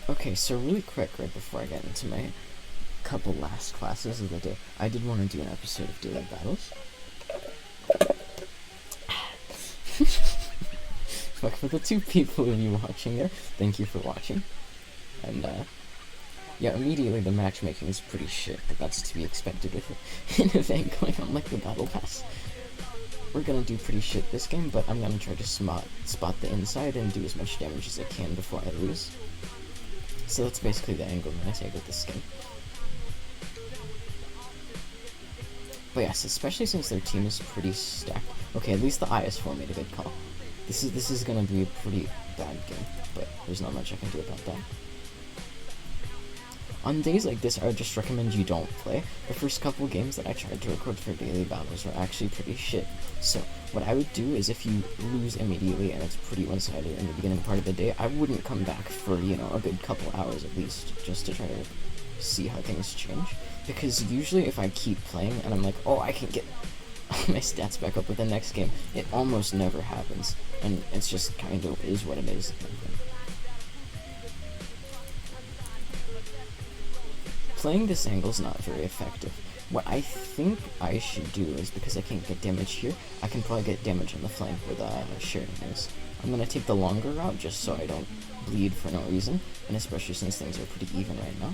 Okay, so really quick, right before I get into my couple last classes of the day, I did want to do an episode of Daily Battles. Look, for the 2 people of you watching there, thank you for watching. And, yeah, immediately the matchmaking is pretty shit, but that's to be expected with an event going on like the Battle Pass. We're gonna do pretty shit this game, but I'm gonna try to spot the inside and do as much damage as I can before I lose. So that's basically the angle I'm gonna take with this game. But yes, especially since their team is pretty stacked. Okay, at least the IS4 made a good call. This is gonna be a pretty bad game, but there's not much I can do about that. On days like this, I would just recommend you don't play. The first couple games that I tried to record for Daily Battles were actually pretty shit. So what I would do is if you lose immediately and it's pretty one-sided in the beginning part of the day, I wouldn't come back for, you know, a good couple hours at least, just to try to see how things change. Because usually if I keep playing and I'm like, oh, I can get my stats back up with the next game, it almost never happens. And it's just kind of is what it is. Playing this angle is not very effective. What I think I should do is, because I can't get damage here, I can probably get damage on the flank where the Sheridan is. I'm gonna take the longer route just so I don't bleed for no reason, and especially since things are pretty even right now.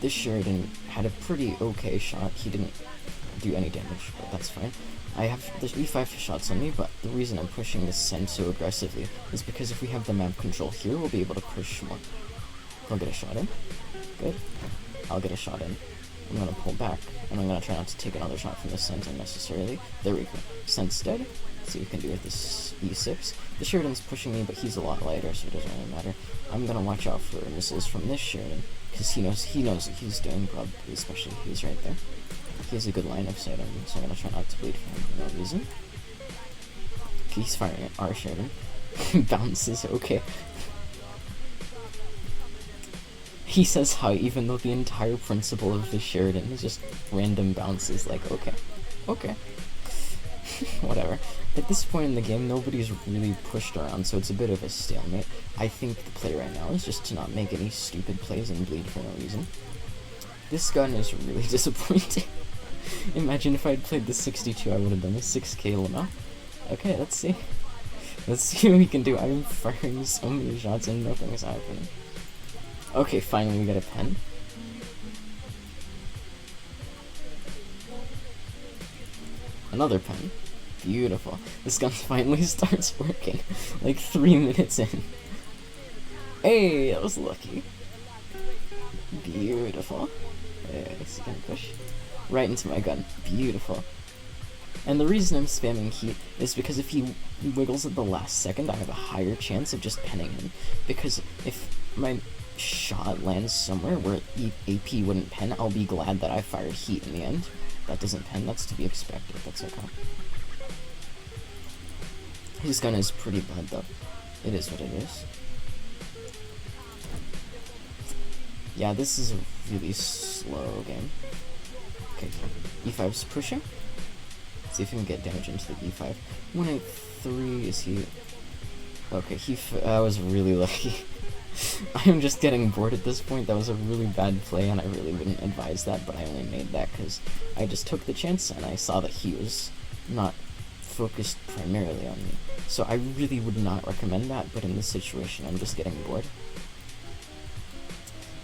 This Sheridan had a pretty okay shot. He didn't do any damage, but that's fine. I have the E5 shots on me, but the reason I'm pushing this send so aggressively is because if we have the map control here, we'll be able to push more. I'll get a shot in. Good. I'll get a shot in. I'm gonna pull back, and I'm gonna try not to take another shot from the send unnecessarily. There we go. Send's dead. Let's see what we can do with this E6. The Sheridan's pushing me, but he's a lot lighter, so it doesn't really matter. I'm gonna watch out for missiles from this Sheridan, because he knows what he's doing, probably, especially if he's right there. He has a good line of sight on me, so I'm gonna try not to bleed for him for no reason. Okay, he's firing at our Sheridan. Bounces, okay. He says hi, even though the entire principle of the Sheridan is just random bounces, like, okay. Okay. Whatever. At this point in the game, nobody's really pushed around, so it's a bit of a stalemate. I think the play right now is just to not make any stupid plays and bleed for no reason. This gun is really disappointing. Imagine if I'd played the 62, I would have done the 6k limo. Okay, let's see. Let's see what we can do. I'm firing so many shots and nothing is happening. Okay, finally we got a pen. Another pen. Beautiful. This gun finally starts working. Like 3 minutes in. Hey, that was lucky. Beautiful. Let's see, can I push right into my gun. Beautiful. And the reason I'm spamming heat is because if he wiggles at the last second, I have a higher chance of just penning him. Because if my shot lands somewhere where AP wouldn't pen, I'll be glad that I fired heat in the end. That doesn't pen, that's to be expected, that's okay. His gun is pretty bad though. It is what it is. Yeah, this is a really slow game. Okay, E5's pushing. Let's see if we can get damage into the E5. 183, is he... Okay, I was really lucky. I'm just getting bored at this point. That was a really bad play, and I really wouldn't advise that, but I only made that because I just took the chance, and I saw that he was not focused primarily on me. So I really would not recommend that, but in this situation, I'm just getting bored.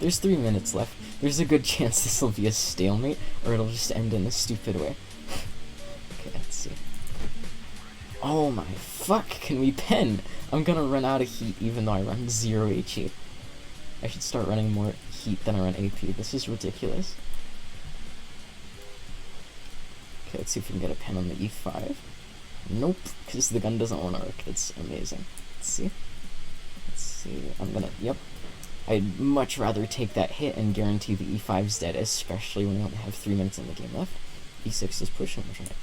There's 3 minutes left. There's a good chance this will be a stalemate, or it'll just end in a stupid way. Okay, let's see. Oh my fuck, can we pen? I'm gonna run out of heat even though I run 0 HE. I should start running more heat than I run AP. This is ridiculous. Okay, let's see if we can get a pen on the E5. Nope, because the gun doesn't want to work. That's amazing. Let's see. Let's see. Yep. I'd much rather take that hit and guarantee the E5's dead, especially when we only have 3 minutes in the game left. E6 is pushing, we're trying to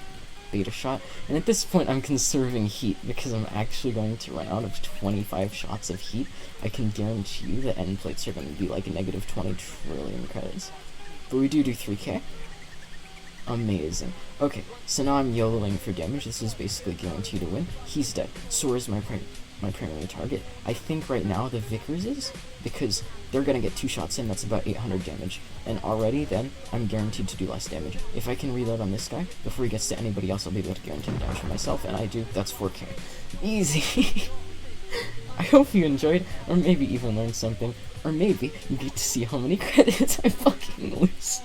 bait a shot. And at this point, I'm conserving heat because I'm actually going to run out of 25 shots of heat. I can guarantee you the end plates are going to be like -20 trillion credits. But we do 3k. Amazing. Okay, so now I'm YOLOing for damage. This is basically guaranteed to win. He's dead. So is my primary target. I think right now the Vickers is, because they're gonna get 2 shots in, that's about 800 damage. And already then, I'm guaranteed to do less damage. If I can reload on this guy, before he gets to anybody else, I'll be able to guarantee the damage for myself, and I do, that's 4k. Easy! I hope you enjoyed, or maybe even learned something, or maybe you get to see how many credits I fucking lose.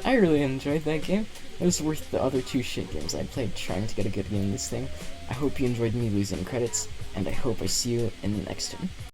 I really enjoyed that game. It was worth the other 2 shit games I played trying to get a good game in this thing. I hope you enjoyed me losing credits, and I hope I see you in the next one.